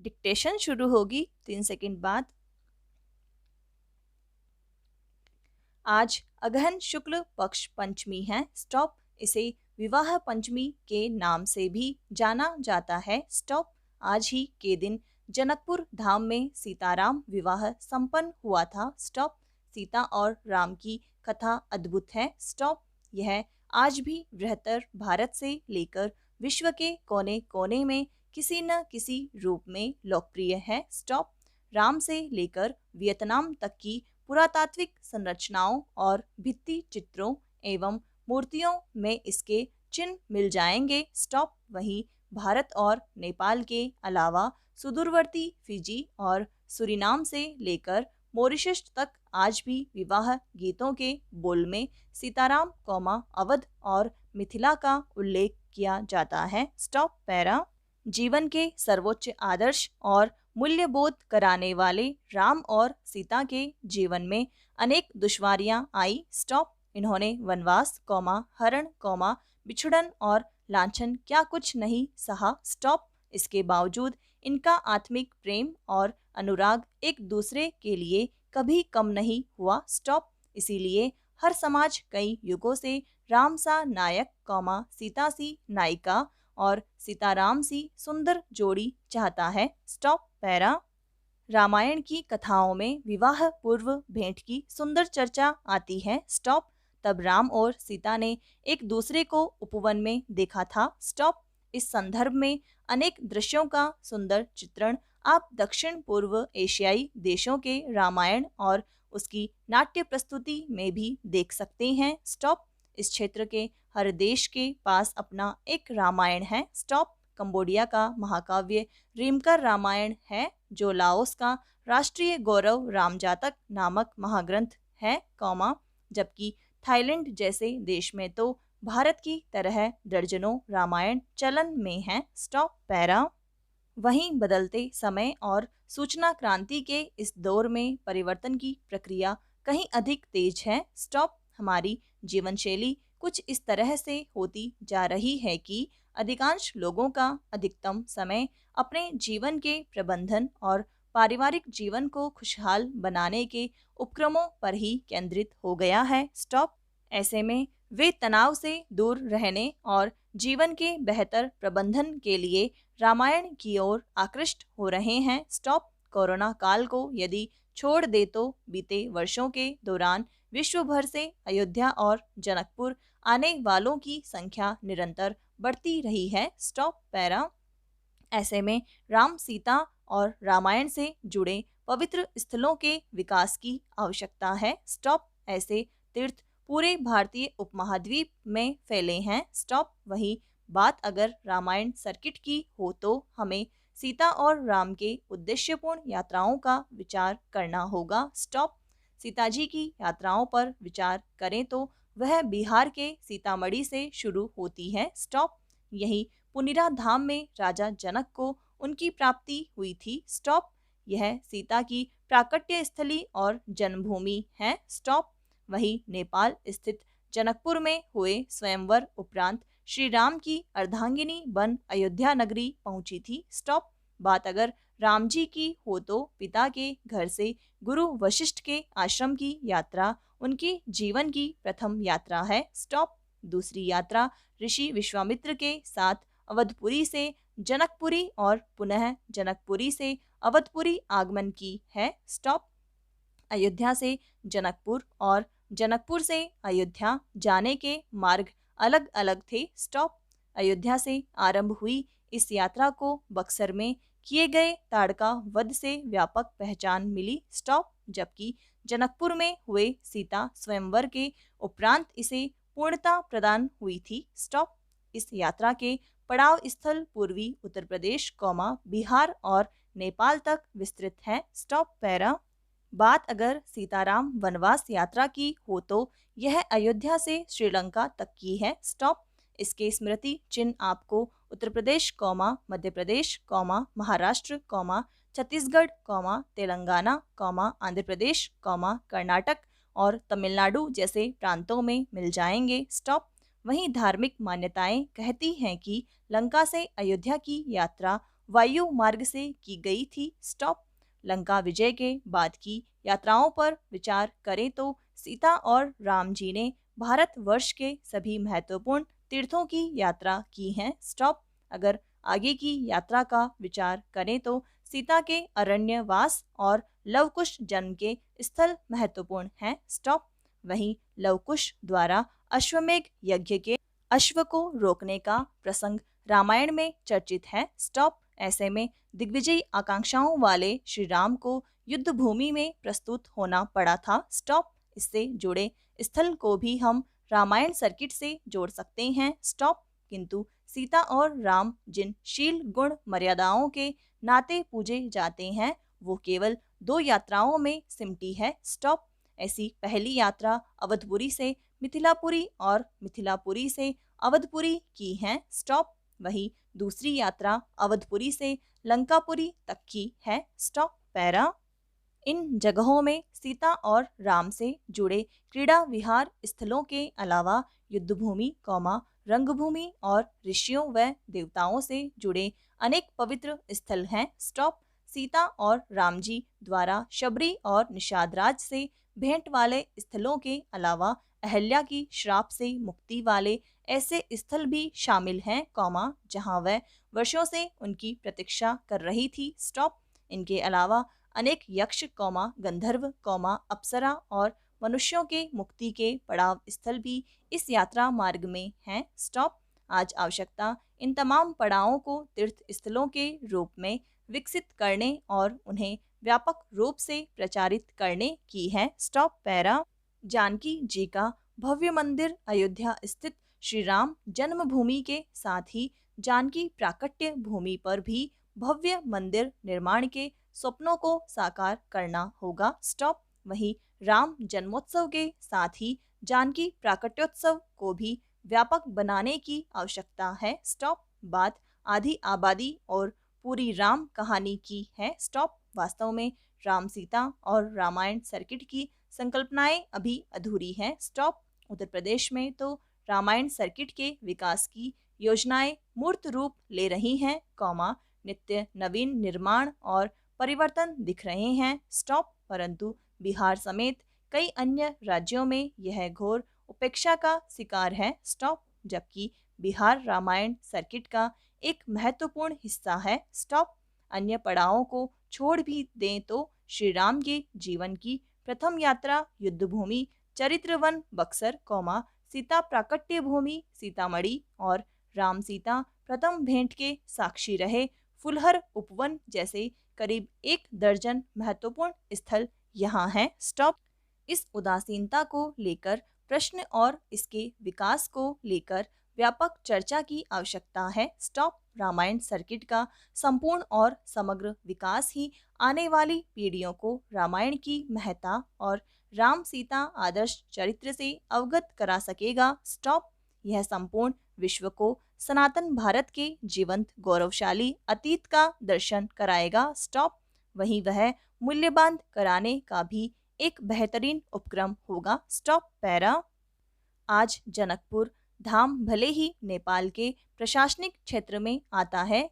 Dictation शुरू होगी 3 second बाद। आज अगहन शुक्ल पक्ष पंचमी है। स्टॉप। इसे विवाह पंचमी के नाम से भी जाना जाता है। स्टॉप। आज ही के दिन जनकपुर धाम में सीताराम विवाह संपन्न हुआ था। स्टॉप। सीता और राम की कथा अद्भुत है। स्टॉप। यह आज भी बृहत्तर भारत से लेकर विश्व के कोने कोने में किसी न किसी रूप में लोकप्रिय है। स्टॉप। राम से लेकर वियतनाम तक की पुरातात्विक संरचनाओं और भित्ति चित्रों एवं मूर्तियों में इसके चिन्ह मिल जाएंगे। स्टॉप। वहीं भारत और नेपाल के अलावा सुदूरवर्ती फिजी और सूरीनाम से लेकर मॉरिशस तक आज भी विवाह गीतों के बोल में सीताराम अवध और मिथिला का उल्लेख किया जाता है। Stop para. जीवन के सर्वोच्च आदर्श और मूल्यबोध कराने वाले राम और सीता के जीवन में अनेक दुश्वारियां आई। स्टॉप। इन्होंने वनवास हरण बिछुड़न और लांछन क्या कुछ नहीं सहा। स्टॉप। इसके बावजूद इनका आत्मिक प्रेम और अनुराग एक दूसरे के लिए कभी कम नहीं हुआ। स्टॉप। इसीलिए हर समाज कई युगों से राम सा नायक सीता सी नायिका और सीताराम सी सुंदर जोड़ी चाहता है। Stop para. रामायण की कथाओं में विवाह पूर्व भेंट की सुंदर चर्चा आती है। स्टॉप। तब राम और सीता ने एक दूसरे को उपवन में देखा था। स्टॉप। इस संदर्भ में अनेक दृश्यों का सुंदर चित्रण आप दक्षिण पूर्व एशियाई देशों के रामायण और उसकी नाट्य प्रस्तुति में भी देख सकते हैं। स्टॉप। इस क्षेत्र के हर देश के पास अपना एक रामायण है। स्टॉप। कंबोडिया का महाकाव्य रीमकर रामायण है, जो लाओस का राष्ट्रीय गौरव रामजातक नामक महाग्रंथ है, जबकि थाईलैंड जैसे देश में तो भारत की तरह दर्जनों रामायण चलन में हैं। Stop para. वहीं बदलते समय और सूचना क्रांति के इस दौर में परिवर्तन की प्रक्रिया कहीं अधिक तेज है। स्टॉप। हमारी जीवन शैली कुछ इस तरह से होती जा रही है कि अधिकांश लोगों का अधिकतम समय अपने जीवन के प्रबंधन और पारिवारिक जीवन को खुशहाल बनाने के उपक्रमों पर ही केंद्रित हो गया है। स्टॉप। ऐसे में वे तनाव से दूर रहने और जीवन के बेहतर प्रबंधन के लिए रामायण की ओर आकृष्ट हो रहे हैं। स्टॉप। कोरोना काल को यदि छोड़ दे तो बीते वर्षों के दौरान विश्व भर से अयोध्या और जनकपुर आने वालों की संख्या निरंतर बढ़ती रही है। Stop para. ऐसे में राम सीता और रामायण से जुड़े पवित्र स्थलों के विकास की आवश्यकता है। स्टॉप। ऐसे तीर्थ पूरे भारतीय उपमहाद्वीप में फैले हैं। स्टॉप। वहीं बात अगर रामायण सर्किट की हो तो हमें सीता और राम के उद्देश्यपूर्ण यात्राओं का विचार करना होगा। स्टॉप। सीता जी की यात्राओं पर विचार करें तो वह बिहार के सीतामढ़ी से शुरू होती है। स्टॉप। यही पुनिरा धाम में राजा जनक को उनकी प्राप्ति हुई थी। स्टॉप। यह सीता की प्राकट्य स्थली और जन्मभूमि है। स्टॉप। वहीं नेपाल स्थित जनकपुर में हुए स्वयंवर उपरांत श्री राम की अर्धांगिनी बन अयोध्या नगरी पहुंची थी। स्टॉप। बात अगर राम जी की हो तो पिता के घर से गुरु वशिष्ठ के आश्रम की यात्रा उनके जीवन की प्रथम यात्रा है। स्टॉप। दूसरी यात्रा ऋषि विश्वामित्र के साथ अवधपुरी से जनकपुरी और पुनः जनकपुरी से अवधपुरी आगमन की है। स्टॉप। अयोध्या से जनकपुर और जनकपुर से अयोध्या जाने के मार्ग अलग अलग थे। स्टॉप। अयोध्या से आरंभ हुई इस यात्रा को बक्सर में किए गए ताड़का वध से व्यापक पहचान मिली। स्टॉप। जबकि जनकपुर में हुए सीता स्वयंवर के उपरांत इसे पूर्णता प्रदान हुई थी। स्टॉप। इस यात्रा के पड़ाव स्थल पूर्वी उत्तर प्रदेश बिहार और नेपाल तक विस्तृत है। Stop para. बात अगर सीताराम वनवास यात्रा की हो तो यह अयोध्या से श्रीलंका तक की है। स्टॉप। इसके स्मृति चिन्ह आपको उत्तर प्रदेश मध्य प्रदेश महाराष्ट्र छत्तीसगढ़ तेलंगाना आंध्र प्रदेश कर्नाटक और तमिलनाडु जैसे प्रांतों में मिल जाएंगे। स्टॉप। वहीं धार्मिक मान्यताएं कहती हैं कि लंका से अयोध्या की यात्रा वायु मार्ग से की गई थी। स्टॉप। लंका विजय के बाद की यात्राओं पर विचार करें तो सीता और राम जी ने भारतवर्ष के सभी महत्वपूर्ण तीर्थों की यात्रा की है। स्टॉप। अगर आगे की यात्रा का विचार करें तो सीता के अरण्यवास और लवकुश जन्म के स्थल महत्वपूर्ण हैं। स्टॉप। वहीं लवकुश द्वारा अश्वमेध यज्ञ के अश्व को रोकने का प्रसंग रामायण में चर्चित है। स्टॉप। ऐसे में दिग्विजयी आकांक्षाओं वाले श्री राम को युद्ध भूमि में प्रस्तुत होना पड़ा था। स्टॉप। इससे जुड़े स्थल को भी हम रामायण सर्किट से जोड़ सकते हैं। स्टॉप। किंतु सीता और राम जिन शील गुण मर्यादाओं के नाते पूजे जाते हैं वो केवल 2 यात्राओं में सिमटी है। स्टॉप। ऐसी पहली यात्रा अवधपुरी से मिथिलापुरी और मिथिलापुरी से अवधपुरी की है। स्टॉप। वहीं दूसरी यात्रा अवधपुरी से लंकापुरी तक की है। स्टॉप। पैरा। इन जगहों में सीता और राम से जुड़े क्रीड़ा विहार स्थलों के अलावा युद्धभूमि, रंगभूमि और ऋषियों व देवताओं से जुड़े अनेक पवित्र स्थल हैं। स्टॉप। सीता और राम जी द्वारा शबरी और निषादराज से भेंट वाले स्थलों के अलावा अहल्या की श्राप से मुक्ति वाले ऐसे स्थल भी शामिल हैं, जहां वह वर्षों से उनकी प्रतीक्षा कर रही थी। स्टॉप। इनके अलावा अनेक यक्ष, गंधर्व, अप्सरा और मनुष्यों के मुक्ति के पड़ाव स्थल भी इस यात्रा मार्ग में हैं। स्टॉप। आज आवश्यकता इन तमाम पड़ावों को तीर्थ स्थलों के रूप में विकसित करने और उन्हें व्यापक रूप से प्रचारित करने की है। स्टॉप। पैरा। जानकी जी का भव्य मंदिर अयोध्या स्थित श्री राम जन्मभूमि के साथ ही जानकी प्राकट्य भूमि पर भी भव्य मंदिर निर्माण के स्वप्नों को साकार करना होगा। स्टॉप। वहीं राम जन्मोत्सव के साथ ही जानकी प्राकट्योत्सव को भी व्यापक बनाने की आवश्यकता है। स्टॉप। बात आधी आबादी और पूरी राम कहानी की है। स्टॉप। वास्तव में राम, सीता और रामायण सर्किट की संकल्पनाएं अभी अधूरी हैं। स्टॉप। उत्तर प्रदेश में तो रामायण सर्किट के विकास की योजनाएं मूर्त रूप ले रही हैं, नित्य नवीन निर्माण और परिवर्तन दिख रहे हैं। स्टॉप। परंतु बिहार समेत कई अन्य राज्यों में यह घोर उपेक्षा का शिकार है। स्टॉप। जबकि बिहार रामायण सर्किट का एक महत्वपूर्ण हिस्सा है। स्टॉप। अन्य पड़ावों को छोड़ भी दें तो श्री राम के जीवन की प्रथम यात्रा युद्धभूमि चरित्रवन बक्सर, सीता प्राकट्य भूमि सीतामढ़ी और राम सीता प्रथम भेंट के साक्षी रहे फुलहर उपवन जैसे करीब 1 दर्जन महत्वपूर्ण स्थल यहाँ हैं। स्टॉप। इस उदासीनता को लेकर प्रश्न और इसके विकास को लेकर व्यापक चर्चा की आवश्यकता है। स्टॉप। रामायण सर्किट का संपूर्ण और समग्र विकास ही आने वाली पीढ़ियों को रामायण की महत्ता और राम सीता आदर्श चरित्र से अवगत करा सकेगा। स्टॉप। यह संपूर्ण विश्व को सनातन भारत के जीवंत गौरवशाली अतीत का दर्शन कराएगा। स्टॉप। वहीं वह मूल्यबान कराने का भी एक बेहतरीन उपक्रम होगा। स्टॉप। पैरा। आज जनकपुर धाम भले ही नेपाल के प्रशासनिक क्षेत्र में आता है,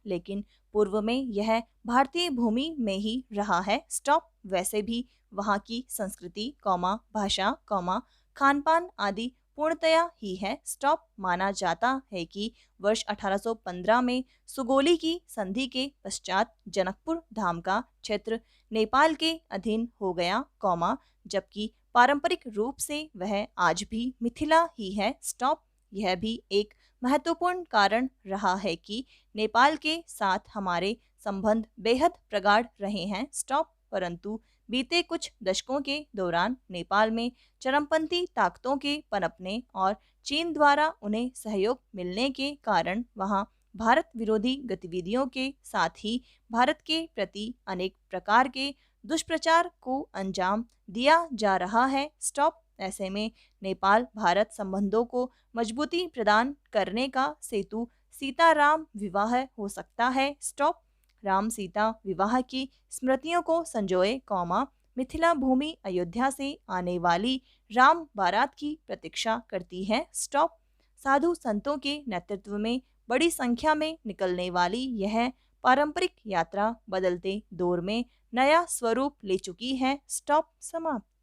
लेकिन पूर्व में यह भारतीय भूमि में ही रहा है। स्टॉप। वैसे भी वहाँ की संस्कृति, भाषा, खान पान आदि पूर्णतया ही है। स्टॉप। माना जाता है कि वर्ष 1815 में सुगोली की संधि के पश्चात जनकपुर धाम का क्षेत्र नेपाल के अधीन हो गया, जबकि पारंपरिक रूप से वह आज भी मिथिला ही है। स्टॉप। यह भी एक महत्वपूर्ण कारण रहा है कि नेपाल के साथ हमारे संबंध बेहद प्रगाढ़ रहे हैं। स्टॉप। परंतु बीते कुछ दशकों के दौरान नेपाल में चरमपंथी ताकतों के पनपने और चीन द्वारा उन्हें सहयोग मिलने के कारण वहां भारत विरोधी गतिविधियों के साथ ही भारत के प्रति अनेक प्रकार के दुष्प्रचार को अंजाम दिया जा रहा है। स्टॉप। ऐसे में नेपाल भारत संबंधों को मजबूती प्रदान करने का सेतु सीता-राम विवाह हो सकता है। स्टॉप। राम सीता विवाह की स्मृतियों को संजोए, मिथिला भूमि अयोध्या से आने वाली राम बारात की प्रतीक्षा करती है। स्टॉप। साधु संतों के नेतृत्व में बड़ी संख्या में निकलने वाली यह पारंपरिक यात्रा बदलते दौर में नया स्वरूप ले चुकी है। स्टॉप समाप्त।